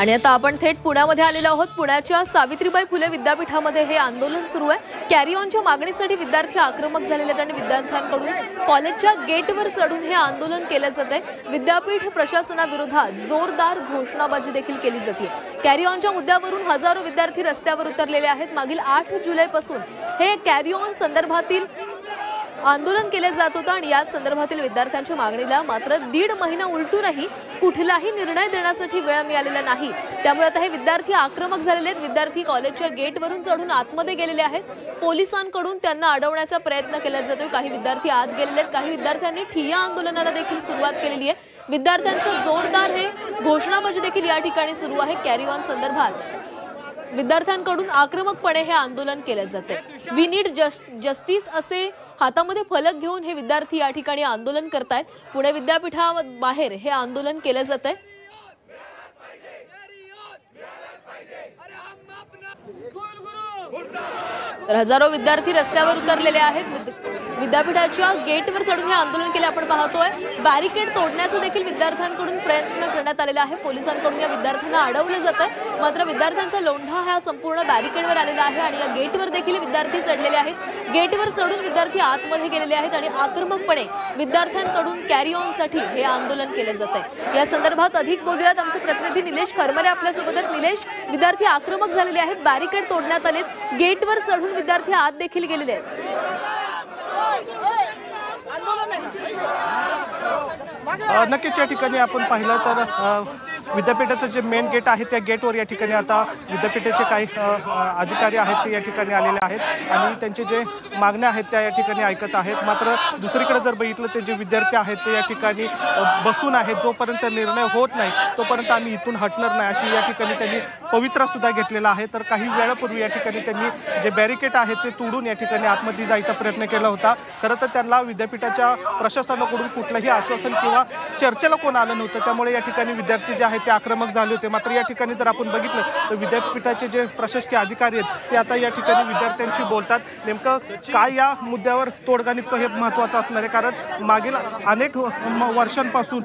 आणि आता आपण थेट पुण्यामध्ये आलेलो आहोत। पुण्याच्या सावित्रीबाई फुले विद्यापीठामध्ये हे आंदोलन सुरू आहे। कॅरी ऑनच्या मागणीसाठी विद्यार्थी आक्रमक झालेले आहेत आणि विद्यार्थ्यांकडून कॉलेजच्या गेटवर चढून हे आंदोलन केले जाते। विद्यापीठ प्रशासनाविरोधात जोरदार घोषणाबाजी देखील केली जाते। कॅरी ऑनच्या मुद्द्यावरून हजारो विद्यार्थी रस्त्यावर उतरलेले आहेत। मागील 8 जुलैपासून हे कॅरी ऑन संदर्भातील आंदोलन केले जात होते आणि या संदर्भातील विद्यार्थ्यांच्या मागणीला मात्र 1.5 महिना उलटूनही कुठलाही निर्णय देण्यासाठी वेळ मिळालेला नाही। त्यामुळे आता हे विद्यार्थी आक्रमक झालेले आहेत। विद्यार्थी कॉलेजच्या गेटवरून चढून आतमध्ये गेलेले आहेत। पोलिसांकडून त्यांना अडवण्याचा प्रयत्न केला जातोय। काही विद्यार्थी आत गेलेले आहेत। काही विद्यार्थ्यांनी ठिय्या आंदोलनाला देखील सुरुवात केलेली आहे। विद्यार्थ्यांचं जोरदार हे घोषणाबाजी देखील या ठिकाणी सुरू आहे। कॅरी ऑन संदर्भात विद्यार्थ्यांकडून आक्रमकपणे हे आंदोलन केले जाते। वी नीड जस्टिस असे हातामध्ये फलक घेऊन हे विद्यार्थी या ठिकाणी आंदोलन करतायत। पुणे विद्यापीठाबाहेर हे आंदोलन केले जाते। तर हजारो विद्यार्थी रस्त्यावर उतरलेले आहेत। विद्यापीठाच्या गेटवर चढून हे आंदोलन केले आपण पाहतोय। बॅरिकेड तोडण्याचा देखील विद्यार्थ्यांकडून प्रयत्न करण्यात आलेला आहे। पोलिसांकडून या विद्यार्थ्यांना अडवलं जातं। मात्र विद्यार्थ्यांचा लोंढा हा संपूर्ण बॅरिकेडवर आलेला आहे आणि या गेटवर देखील विद्यार्थी चढलेले आहेत। गेटवर चढून विद्यार्थी आतमध्ये गेलेले आहेत आणि आक्रमकपणे विद्यार्थ्यांकडून कॅरी ऑन साठी हे आंदोलन केले जाते। या संदर्भात अधिक बोलूयात आमचे प्रतिनिधी निलेश खरमरे आपल्या सोबत आहेत। निलेश, विद्यार्थी आक्रमक झालेले आहेत, बॅरिकेड तोडण्यात आलेत, गेटवर चढून विद्यार्थी आत देखील गेलेले आहेत। नक्कीच या ठिकाणी आपण पाहिलं तर विद्यापीठाचं जे मेन गेट आहे त्या गेटवर या ठिकाणी आता विद्यापीठाचे काही अधिकारी आहेत ते या ठिकाणी आलेले आहेत आणि त्यांचे जे मागण्या आहेत त्या या ठिकाणी ऐकत आहेत। मात्र दुसरीकडे जर बघितलं ते जे विद्यार्थी आहेत ते या ठिकाणी बसून आहेत। जोपर्यंत निर्णय होत नाही तोपर्यंत आम्ही इथून हटणार नाही अशी या ठिकाणी त्यांनी पवित्रा सुद्धा घेतलेला आहे। तर काही वेळापूर्वी या ठिकाणी त्यांनी जे बॅरिकेड आहेत ते तोडून या ठिकाणी आतमध्ये जायचा प्रयत्न केला होता। खरं तर त्यांना विद्यापीठाच्या प्रशासनाकडून कुठलंही आश्वासन किंवा चर्चेला कोण आलं नव्हतं। त्यामुळे या ठिकाणी विद्यार्थी जे आहेत ते आक्रमक झाले होते। मात्र या ठिकाणी जर आपण बघितलं तर विद्यापीठाचे जे प्रशासकीय अधिकारी आहेत ते आता या ठिकाणी विद्यार्थ्यांशी बोलतात। नेमकं काय या मुद्द्यावर तोडगा निघतो हे महत्त्वाचं असणार आहे, कारण मागील अनेक वर्षांपासून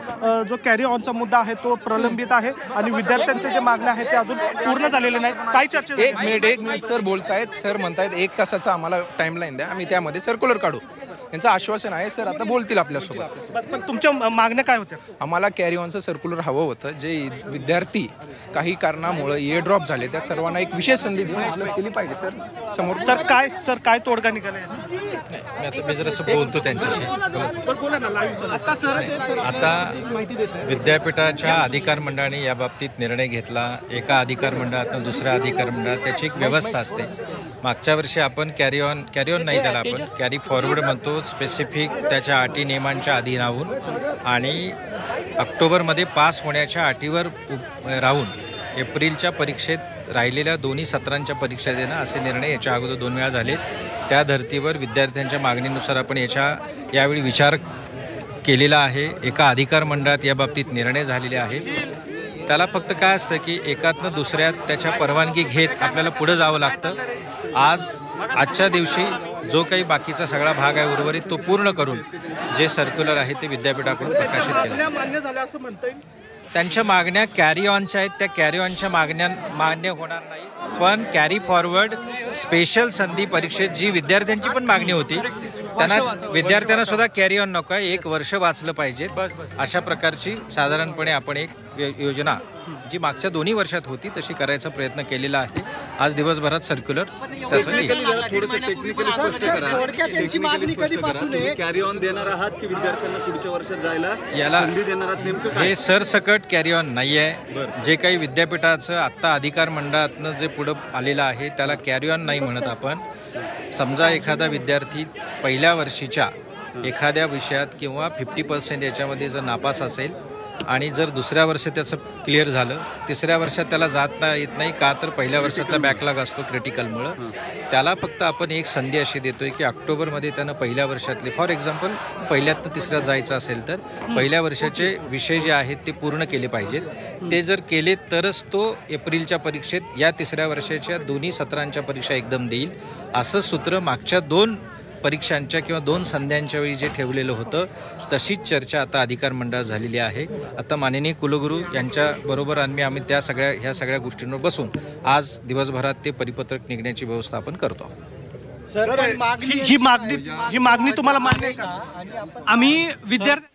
जो कॅरी ऑनचा मुद्दा आहे तो प्रलंबित आहे आणि विद्यार्थ्यांचे जे मागण्या आहेत ते अजून पूर्ण झालेले नाही। काय चर्चा? एक मिनिट सर बोलतायत, सर म्हणतायत 1 तासाचा आम्हाला टाइमलाईन द्या, आम्ही त्यामध्ये सर्क्युलर काढू। यांचं आश्वासन आहे सर, आता बोलतील आपल्यासोबत। पण तुमच्या मागण्या काय होत्या? आम्हाला कॅरी ऑनचं सर्क्युलर हवं होतं। जे विद्यार्थी काही कारणामुळे इयर ड्रॉप झाले त्या सर्वांना एक विशेष संधी केली पाहिजे सर समोर। सर काय तोडगा निघाला? मी जर असं बोलतो त्यांच्याशी। आता विद्यापीठाच्या अधिकार मंडळाने या बाबतीत निर्णय घेतला। एका अधिकार मंडळातून दुसऱ्या अधिकार मंडळात त्याची एक व्यवस्था असते। मागच्या वर्षी आपण कॅरी ऑन नाही त्याला आपण कॅरी फॉरवर्ड म्हणतो, स्पेसिफिक त्याच्या अटी नियमांच्या अधीन राहून आणि ऑक्टोबरमध्ये पास होण्याच्या अटीवर राहून एप्रिलच्या परीक्षेत राहिलेल्या दोन्ही सत्रांच्या परीक्षा देणं असे निर्णय याच्या अगोदर 2 वेळा झालेत। त्या धर्तीवर विद्यार्थ्यांच्या मागणीनुसार आपण यावेळी विचार केलेला आहे। एका अधिकार मंडळात याबाबतीत निर्णय झालेले आहेत। त्याला फक्त काय असतं की एकातनं दुसऱ्यात त्याच्या परवानगी घेत आपल्याला पुढे जावं लागतं। आजच्या दिवशी जो काही बाकीचा सगळा भाग आहे उर्वरित तो पूर्ण करून जे सर्क्युलर आहे ते विद्यापीठाकडून प्रकाशित केलं। त्यांच्या मागण्या कॅरी ऑनच्या आहेत, त्या कॅरी ऑनच्या मागण्या मान्य होणार नाही। पण कॅरी फॉरवर्ड स्पेशल संधी परीक्षेत जी विद्यार्थ्यांची पण मागणी होती त्यांना विद्यार्थ्यांना सुद्धा कॅरी ऑन नको आहे, 1 वर्ष वाचलं पाहिजे अशा प्रकारची साधारणपणे आपण एक योजना जी मागच्या 2 वर्षात होती तशी करायचा प्रयत्न केलेला आहे। आज दिवसभरात सर्क्युलर तसं कॅरी ऑन देणार आहात की विद्यार्थ्यांना पुढच्या वर्षात जायला याला संधी देणार आहात? नेमकं हे सरसकट कॅरी ऑन नाही आहे। जे काही विद्यापीठाचं आत्ता अधिकार मंडळातनं जे पुढं आलेलं आहे त्याला कॅरी ऑन नाही म्हणत आपण। समजा एखादा विद्यार्थी पहिल्या वर्षीच्या एखाद्या विषयात किंवा 50% याच्यामध्ये जर नापास असेल आणि जर दुसऱ्या वर्षी त्याचं क्लिअर झालं, तिसऱ्या वर्षात त्याला जाता येत नाही का तर पहिल्या वर्षातला बॅकलॉग असतो क्रिटिकलमुळं, त्याला फक्त आपण एक संधी अशी देतोय की ऑक्टोबरमध्ये त्यानं पहिल्या वर्षातले फॉर एक्झाम्पल पहिल्यातनं तिसऱ्यात जायचं असेल तर पहिल्या वर्षाचे विषय जे आहेत ते पूर्ण केले पाहिजेत। ते जर केले तरच तो एप्रिलच्या परीक्षेत या तिसऱ्या वर्षाच्या दोन्ही सत्रांच्या परीक्षा एकदम देईल। असं सूत्र मागच्या 2 परीक्षांच्या किंवा 2 संध्यांच्या वेळी जे ठेवलेलं होतं तशीच चर्चा आता अधिकार मंडळात झालेली आहे. आता माननीय कुलगुरू यांच्याबरोबर आम्ही ह्या सगळ्या गोष्टींवर बसून आज दिवसभरात ते परिपत्रक निघण्याची व्यवस्था आपण करतो. ही मागणी तुम्हाला मान्य आहे का? आम्ही विद्यार्थी